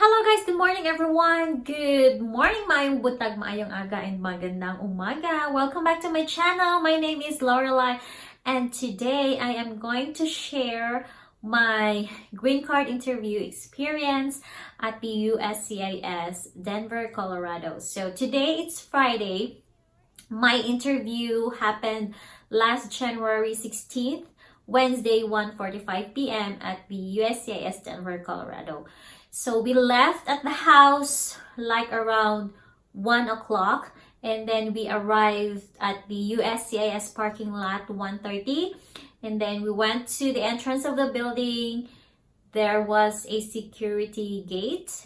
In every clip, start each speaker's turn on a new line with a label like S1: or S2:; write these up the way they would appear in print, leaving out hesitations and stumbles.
S1: Hello guys, good morning everyone. Good morning, maayong butag, maayong aga, and magandang umaga. Welcome back to my channel. My name is Lorelai, and today I am going to share my green card interview experience at the USCIS Denver, Colorado. So today it's Friday. My interview happened last January 16th, Wednesday, 1:45 p.m. at the USCIS Denver, Colorado. So we left at the house like around 1 o'clock, and then we arrived at the USCIS parking lot 1:30, and then we went to the entrance of the building. There was a security gate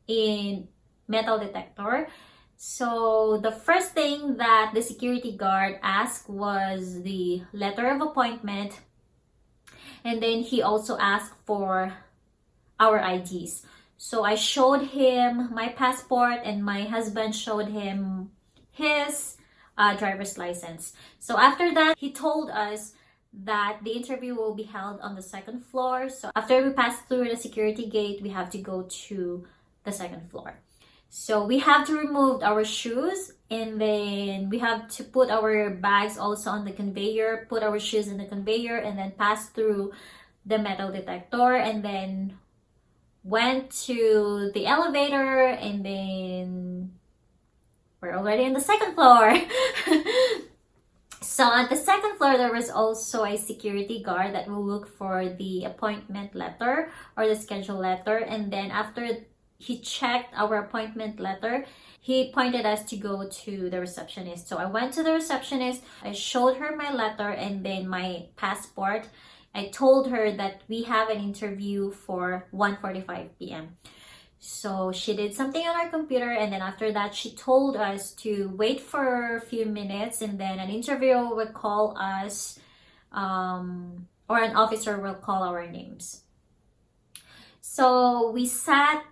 S1: in metal detector. So the first thing that the security guard asked was the letter of appointment, and then he also asked for our IDs. So I showed him my passport, and my husband showed him his driver's license. So after that, he told us that the interview will be held on the second floor. So after we pass through the security gate, we have to go to the second floor. So we have to remove our shoes, and then we have to put our bags also on the conveyor, put our shoes in the conveyor, and then pass through the metal detector, and then went to the elevator, and then we're already on the second floor. So at the second floor, there was also a security guard that will look for the appointment letter or the schedule letter, and then after he checked our appointment letter, he pointed us to go to the receptionist. So I went to the receptionist, I showed her my letter and then my passport. I told her that we have an interview for 1:45 p.m. So she did something on our computer, and then after that she told us to wait for a few minutes, and then an interviewer will call us, or an officer will call our names. So we sat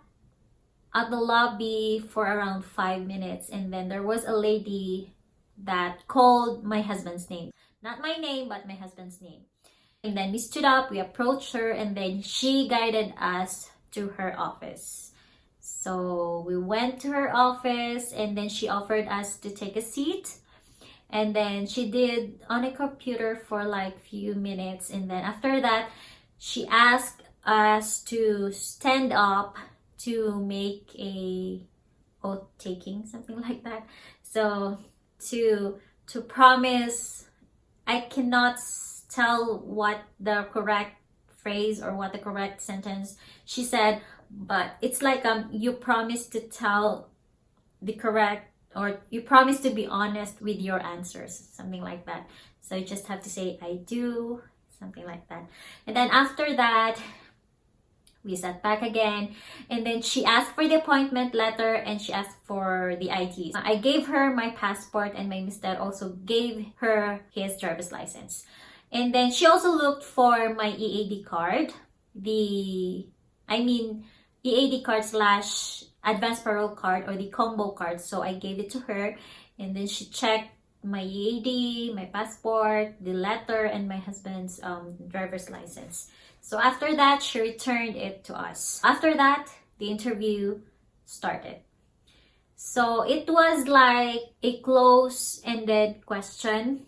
S1: at the lobby for around 5 minutes, and then there was a lady that called my husband's name. Not my name, but my husband's name. And then we stood up, we approached her, and then she guided us to her office. So we went to her office, and then she offered us to take a seat. And then she did on a computer for like few minutes. And then after that, she asked us to stand up to make a oath taking, something like that. So to promise, I cannot tell what the correct phrase or what the correct sentence she said, but it's like you promise to tell the correct, or you promise to be honest with your answers, something like that. So you just have to say I do, something like that. And then after that, we sat back again, and then she asked for the appointment letter and she asked for the IDs. I gave her my passport, and my mister also gave her his driver's license. And then she also looked for my EAD card, EAD card slash advanced parole card, or the combo card. So I gave it to her, and then she checked my EAD, my passport, the letter, and my husband's driver's license. So after that, she returned it to us. After that, the interview started. So it was like a close-ended question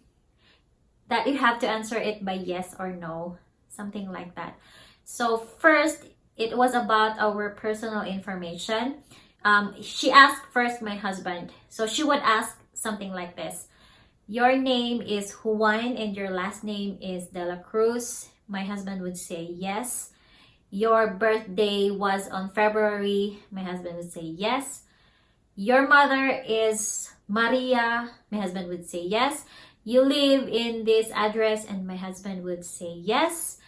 S1: that you have to answer it by yes or no, something like that. So first, it was about our personal information. She asked first my husband. So she would ask something like this: your name is Juan and your last name is De La Cruz. My husband would say yes. Your birthday was on February. My husband would say yes. Your mother is Maria. My husband would say yes. You live in this address, and my husband would say yes.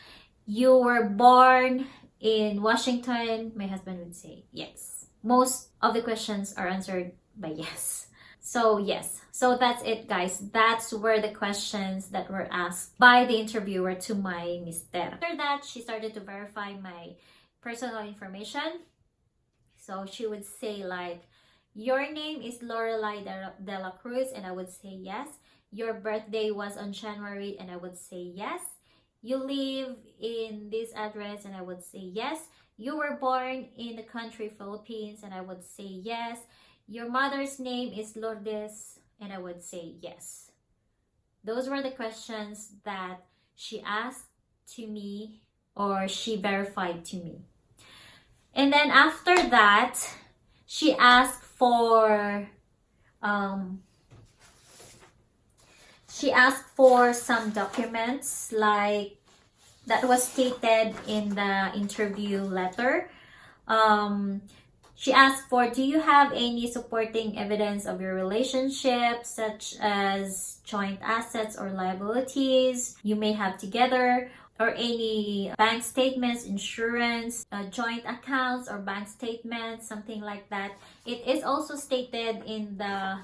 S1: You were born in Washington. My husband would say yes. Most of the questions are answered by yes. So yes. So that's it, guys. That's where the questions that were asked by the interviewer to my mister. After that, she started to verify my personal information. So she would say like, your name is Lorelai De La Cruz, and I would say yes. Your birthday was on January, and I would say yes. You live in this address, and I would say yes. you were born in the country Philippines, and I would say yes. Your mother's name is Lourdes, and I would say yes. Those were the questions that she asked to me, or she verified to me. And then after that, she asked for some documents like that was stated in the interview letter. She asked for, do you have any supporting evidence of your relationship, such as joint assets or liabilities you may have together, or any bank statements, insurance, joint accounts or bank statements, something like that. It is also stated in the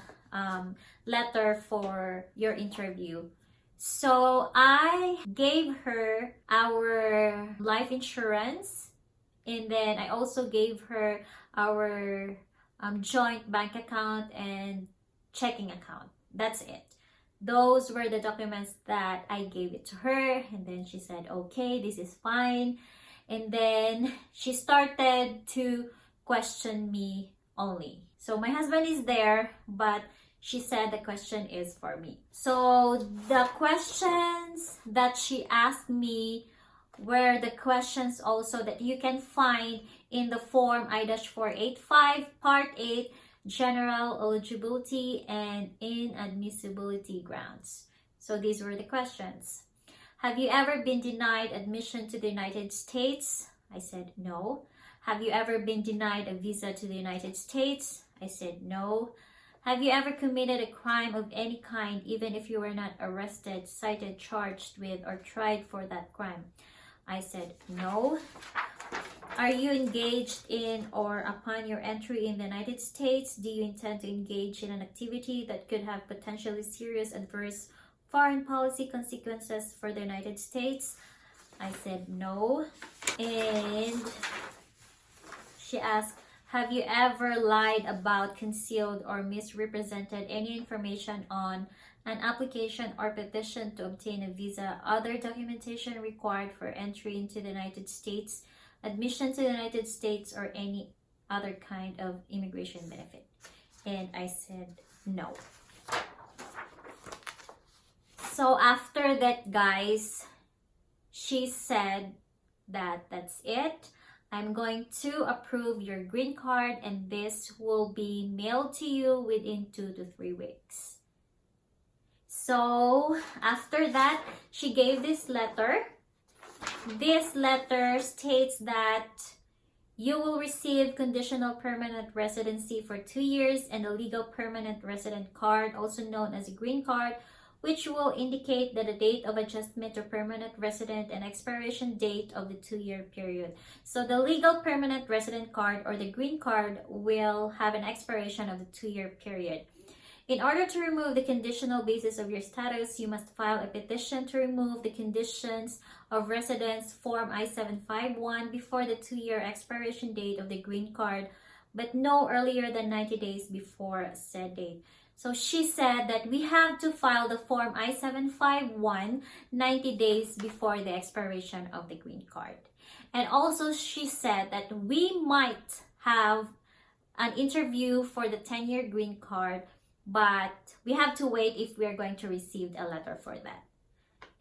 S1: letter for your interview. So I gave her our life insurance, and then I also gave her our joint bank account and checking account. That's it. Those were the documents that I gave it to her, and then she said, okay, this is fine. And then she started to question me only. So my husband is there, but she said the question is for me. So the questions that she asked me were the questions also that you can find in the form I-485 Part 8, General Eligibility and Inadmissibility Grounds. So these were the questions. Have you ever been denied admission to the United States? I said no. Have you ever been denied a visa to the United States? I said no. Have you ever committed a crime of any kind, even if you were not arrested, cited, charged with, or tried for that crime? I said no. Are you engaged in, or upon your entry in the United States, do you intend to engage in an activity that could have potentially serious adverse foreign policy consequences for the United States? I said no. And she asked, have you ever lied about, concealed, or misrepresented any information on an application or petition to obtain a visa, other documentation required for entry into the United States, admission to the United States, or any other kind of immigration benefit? And I said no. So after that, guys, she said that that's it. I'm going to approve your green card, and this will be mailed to you within 2 to 3 weeks. So after that, she gave this letter. This letter states that you will receive conditional permanent residency for 2 years and a legal permanent resident card, also known as a green card, which will indicate that the date of adjustment to permanent resident and expiration date of the 2-year period. So the legal permanent resident card, or the green card, will have an expiration of the 2-year period. In order to remove the conditional basis of your status, you must file a petition to remove the conditions of residence form I-751 before the 2-year expiration date of the green card, but no earlier than 90 days before said date. So she said that we have to file the form I-751 90 days before the expiration of the green card. And also she said that we might have an interview for the 10-year green card, but we have to wait if we are going to receive a letter for that.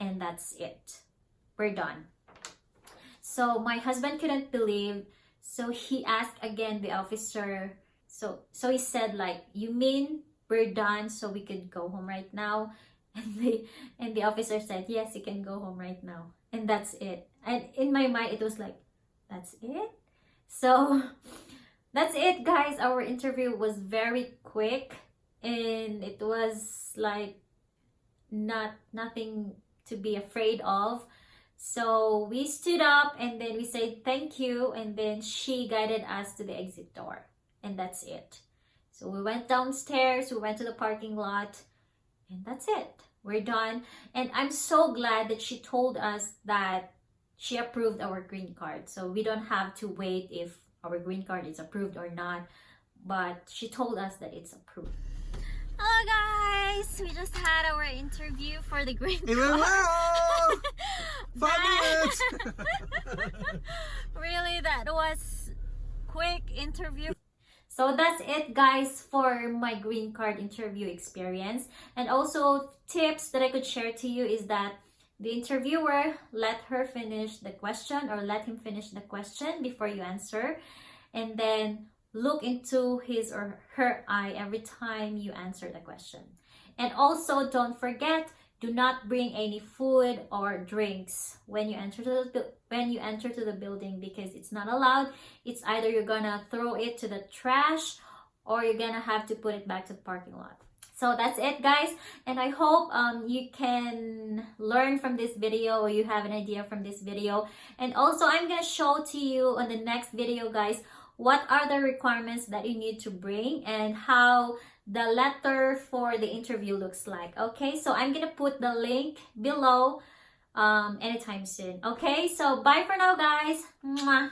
S1: And that's it. We're done. So my husband couldn't believe, so he asked again the officer. So he said, like, you mean we're done, so we could go home right now? And the officer said, yes, you can go home right now. And that's it. And in my mind, it was like, that's it? So that's it, guys. Our interview was very quick, and it was like nothing to be afraid of. So we stood up, and then we said thank you, and then she guided us to the exit door, and that's it. So we went downstairs, we went to the parking lot, and that's it. We're done. And I'm so glad that she told us that she approved our green card. So we don't have to wait if our green card is approved or not. But she told us that it's approved. Hello guys! We just had our interview for the green card.
S2: 5 minutes!
S1: Really, that was quick interview. So that's it, guys, for my green card interview experience. And also tips that I could share to you is that the interviewer, let her finish the question or let him finish the question before you answer. And then look into his or her eye every time you answer the question. And also don't forget, do not bring any food or drinks when you enter to the building, because it's not allowed. It's either you're gonna throw it to the trash or you're gonna have to put it back to the parking lot. So that's it, guys, and I hope you can learn from this video, or you have an idea from this video. And also I'm gonna show to you on the next video, guys, what are the requirements that you need to bring and how the letter for the interview looks like. Okay, so I'm gonna put the link below anytime soon. Okay, so bye for now, guys. Mwah.